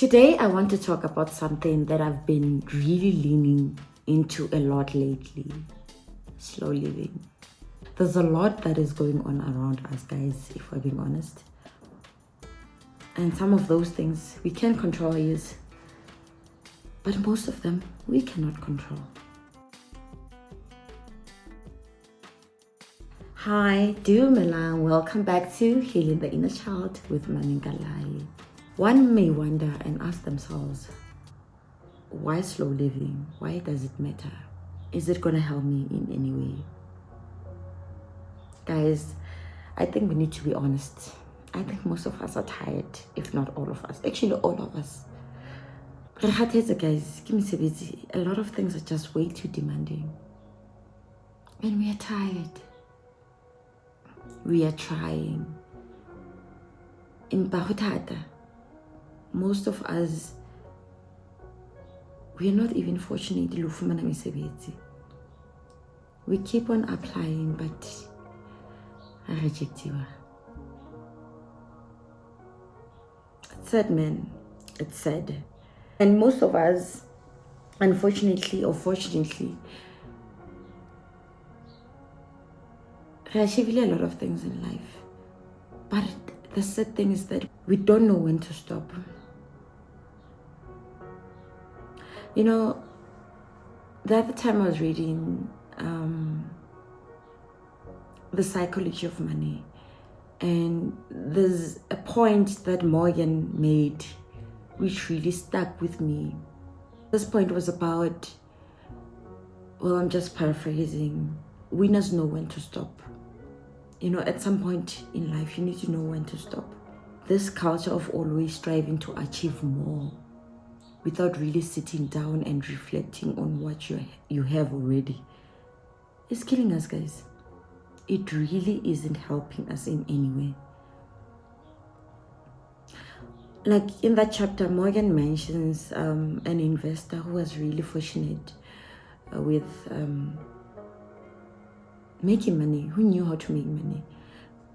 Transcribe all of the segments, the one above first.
Today, I want to talk about something that I've been really leaning into a lot lately: slow living. There's a lot that is going on around us, guys, if we're being honest. And some of those things we can control, yes, but most of them we cannot control. Hi, Dumela, welcome back to Healing the Inner Child with Maningalai. One may wonder and ask themselves, why slow living? Why does it matter? Is it going to help me in any way? Guys, I think we need to be honest. I think most of us are tired, if not all of us. Actually, all of us. Guys, give me some busy. A lot of things are just way too demanding. When we are tired, we are trying. In Bahutata, most of us, we are not even fortunate to lufumana mesebetsi. We keep on applying, but I reject you. It's sad, man. It's sad. And most of us, unfortunately or fortunately, we achieve a lot of things in life. But the sad thing is that we don't know when to stop. You know, the other time I was reading The Psychology of Money, and there's a point that Morgan made which really stuck with me. This point was about, well, I'm just paraphrasing, winners know when to stop. You know, at some point in life, you need to know when to stop. This culture of always striving to achieve more without really sitting down and reflecting on what you have already is killing us, guys. It really isn't helping us in any way. Like in that chapter, Morgan mentions an investor who was really fortunate with making money, who knew how to make money.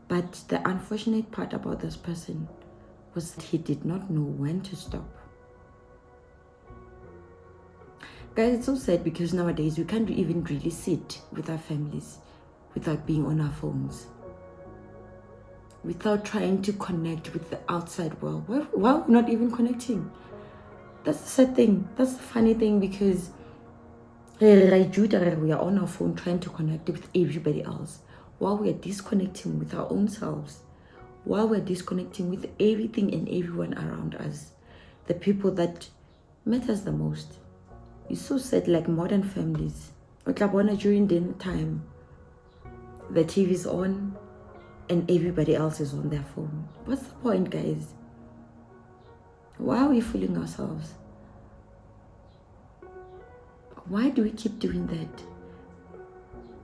But the unfortunate part about this person was that he did not know when to stop. Guys, it's so sad because nowadays we can't even really sit with our families without being on our phones, without trying to connect with the outside world. Well, we're not even connecting. That's the sad thing. That's the funny thing, because we are on our phone trying to connect with everybody else while we are disconnecting with our own selves, while we're disconnecting with everything and everyone around us, the people that matters the most. It's so sad, like modern families. During dinner time, the TV is on and everybody else is on their phone. What's the point, guys? Why are we fooling ourselves? Why do we keep doing that?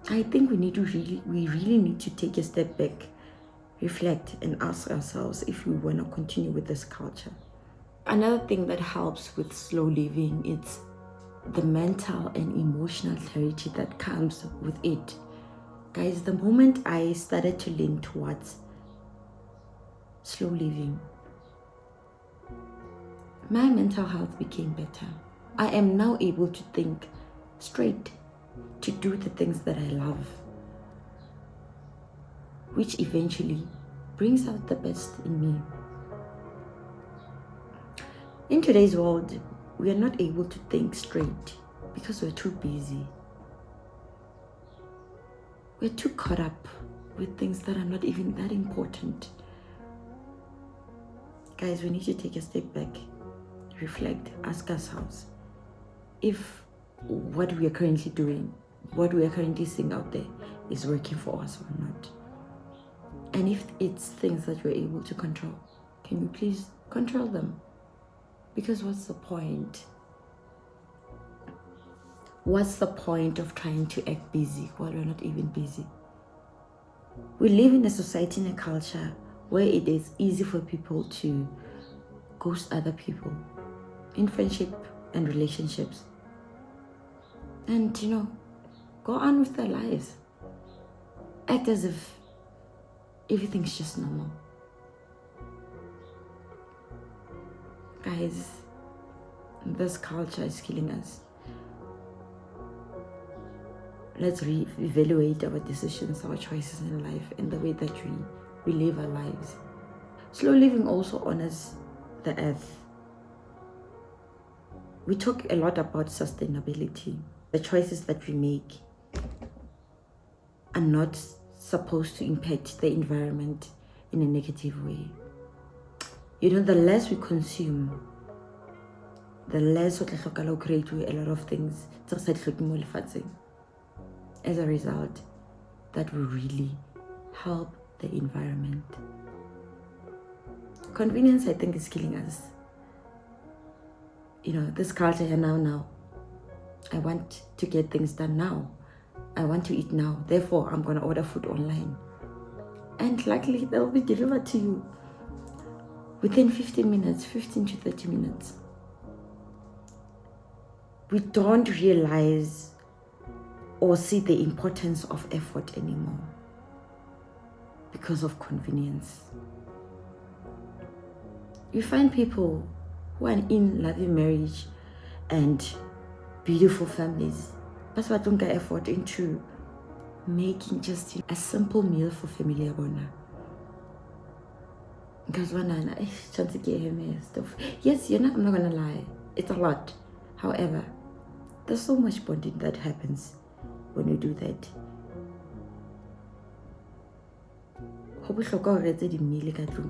I think we really need to take a step back, reflect, and ask ourselves if we want to continue with this culture. Another thing that helps with slow living, it's the mental and emotional clarity that comes with it. Guys, the moment I started to lean towards slow living, my mental health became better. I am now able to think straight, to do the things that I love, which eventually brings out the best in me. In today's world, we are not able to think straight because we're too busy. We're too caught up with things that are not even that important. Guys, we need to take a step back, reflect, ask ourselves if what we are currently doing, what we are currently seeing out there is working for us or not. And if it's things that we're able to control, can you please control them? Because what's the point? What's the point of trying to act busy while we're not even busy? We live in a society, in a culture where it is easy for people to ghost other people in friendship and relationships. And, go on with their lives. Act as if everything's just normal. Guys, this culture is killing us. Let's re-evaluate our decisions, our choices in life, and the way that we live our lives. Slow living also honors the earth. We talk a lot about sustainability. The choices that we make are not supposed to impact the environment in a negative way. You know, the less we consume, the less we create a lot of things. As a result, that will really help the environment. Convenience, I think, is killing us. You know, this culture here now. I want to get things done now. I want to eat now. Therefore, I'm going to order food online. And luckily, they'll be delivered to you within 15 minutes, 15 to 30 minutes. We don't realize or see the importance of effort anymore because of convenience. You find people who are in loving marriage and beautiful families, but what don't get effort into making just a simple meal for family abona. Because yes, I'm not gonna lie, it's a lot. However, there's so much bonding that happens when we do that.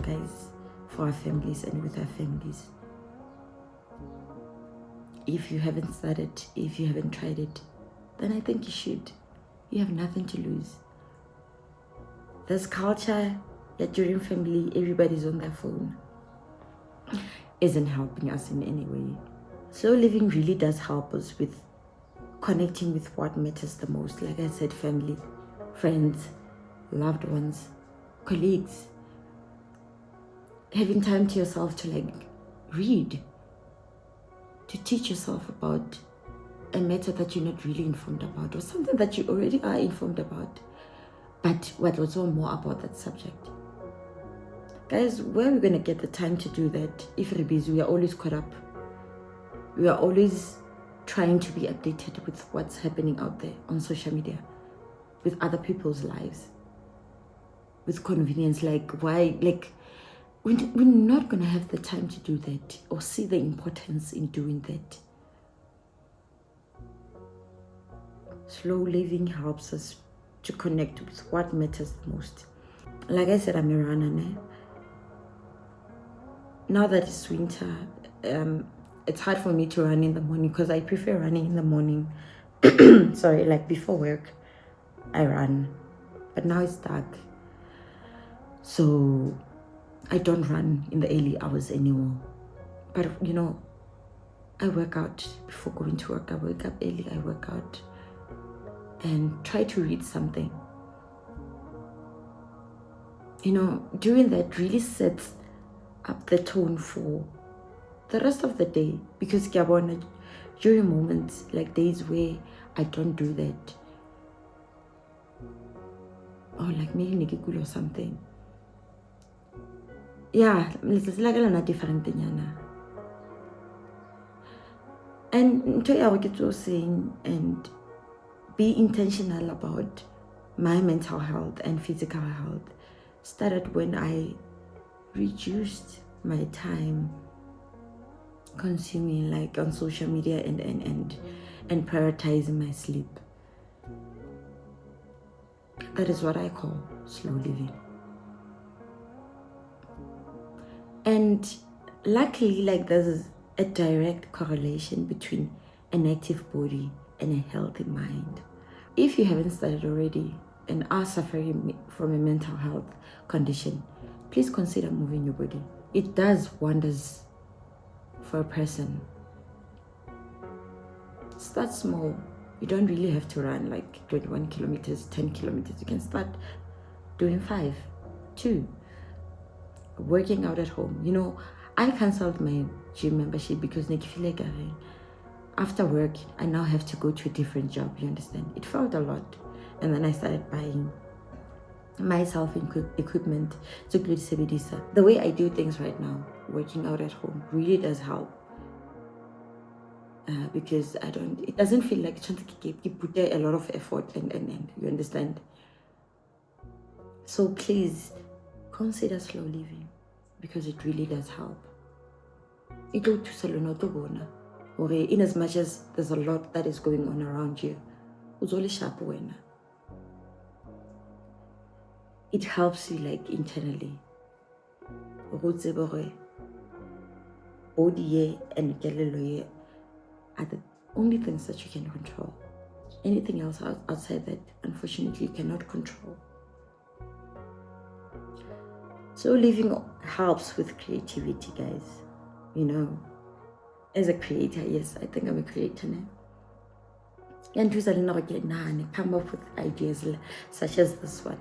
Guys, for our families and with our families. If you haven't started, if you haven't tried it, then I think you should. You have nothing to lose. This culture that during family, everybody's on their phone, isn't helping us in any way. Slow living really does help us with connecting with what matters the most. Like I said, family, friends, loved ones, colleagues. Having time to yourself to read, to teach yourself about a matter that you're not really informed about, or something that you already are informed about, but what was more about that subject. Guys, where are we going to get the time to do that if we're busy? We are always caught up. We are always trying to be updated with what's happening out there on social media, with other people's lives, with convenience. We're not going to have the time to do that or see the importance in doing that. Slow living helps us to connect with what matters the most. Like I said, I'm a runner. Now that it's winter, it's hard for me to run in the morning because I prefer running in the morning. Sorry, before work, I run. But now it's dark. So I don't run in the early hours anymore. But, I work out before going to work. I wake up early, I work out, and try to read something. Doing that really sets up the tone for the rest of the day, because during moments like days where I don't do that, or maybe Nikikul or something, it's like a different thing. And I was saying, and be intentional about my mental health and physical health started when I reduced my time consuming on social media and prioritizing my sleep. That is what I call slow living. And luckily, there's a direct correlation between an active body and a healthy mind. If you haven't started already and are suffering from a mental health condition, please consider moving your body. It does wonders for a person. Start small. You don't really have to run 21 kilometers, 10 kilometers. You can start doing 5, 2, working out at home. I canceled my gym membership because after work, I now have to go to a different job, you understand? It felt a lot. And then I started buying myself equipment to do the way I do things right now. working out at home really does help. Because it doesn't feel like you put a lot of effort and you understand. So please consider slow living, because it really does help. It will thusa lona o tlo bona hore in as much as there's a lot that is going on around you, o ntso le sharp wena. It helps you like internally. Go tsebe hore body ye and kelello ye are the only things that you can control. Anything else outside that, unfortunately, you cannot control. So living helps with creativity, guys. You know, as a creator, yes, I think I'm a creator now. And come up with ideas such as this one.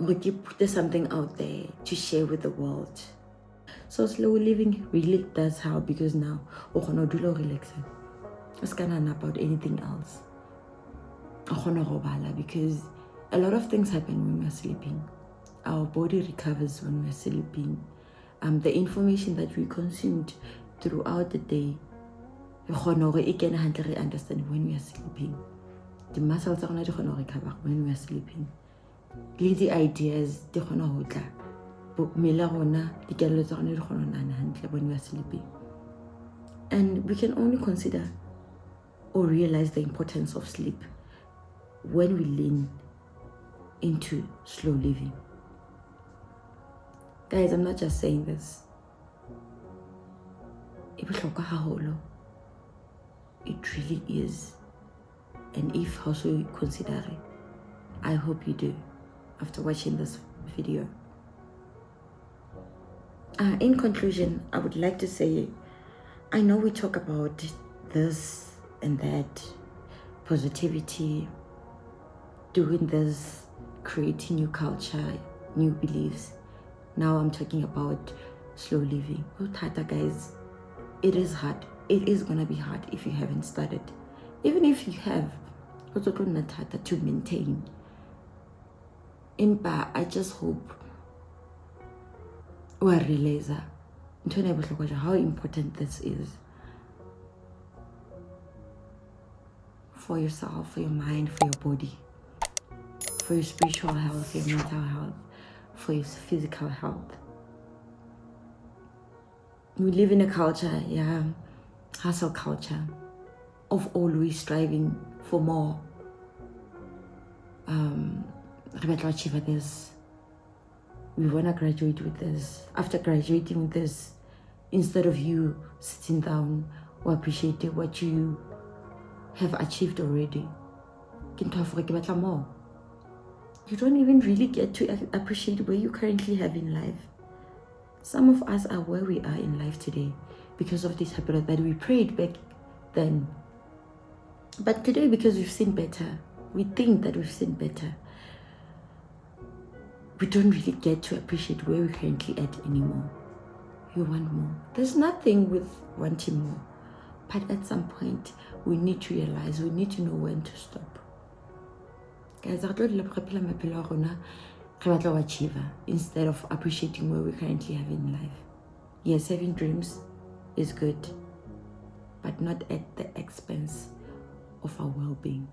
Or put something out there to share with the world. So slow living really does help, because now we cannot do relaxing. It's not about anything else. Because a lot of things happen when we're sleeping. Our body recovers when we're sleeping. The information that we consumed throughout the day, we can understand when we are sleeping. The muscles are not recover when we are sleeping. The ideas when we are sleeping. And we can only consider or realize the importance of sleep when we lean into slow living. Guys, I'm not just saying this. It really is. And if also you consider it, I hope you do after watching this video. In conclusion, I would like to say, I know we talk about this and that, positivity, doing this, creating new culture, new beliefs. Now I'm talking about slow living. Guys, it is hard. It is gonna be hard if you haven't started. Even if you have, to maintain. I just hope we realize how important this is for yourself, for your mind, for your body, for your spiritual health, for your mental health, for your physical health. We live in a culture, hustle culture, of always striving for more. We achieve this. We want to graduate with this. After graduating with this, instead of you sitting down or appreciating what you have achieved already, more. You don't even really get to appreciate where you currently have in life. Some of us are where we are in life today because of this habit that we prayed back then. But today, because we've seen better, we think that we've seen better, we don't really get to appreciate where we're currently at anymore. You want more. There's nothing with wanting more. But at some point, we need to realize, we need to know when to stop. Guys, instead of appreciating where we currently have in life. Yes, having dreams is good, but not at the expense of our well-being.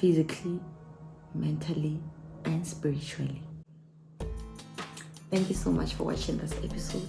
Physically, mentally, and spiritually. Thank you so much for watching this episode.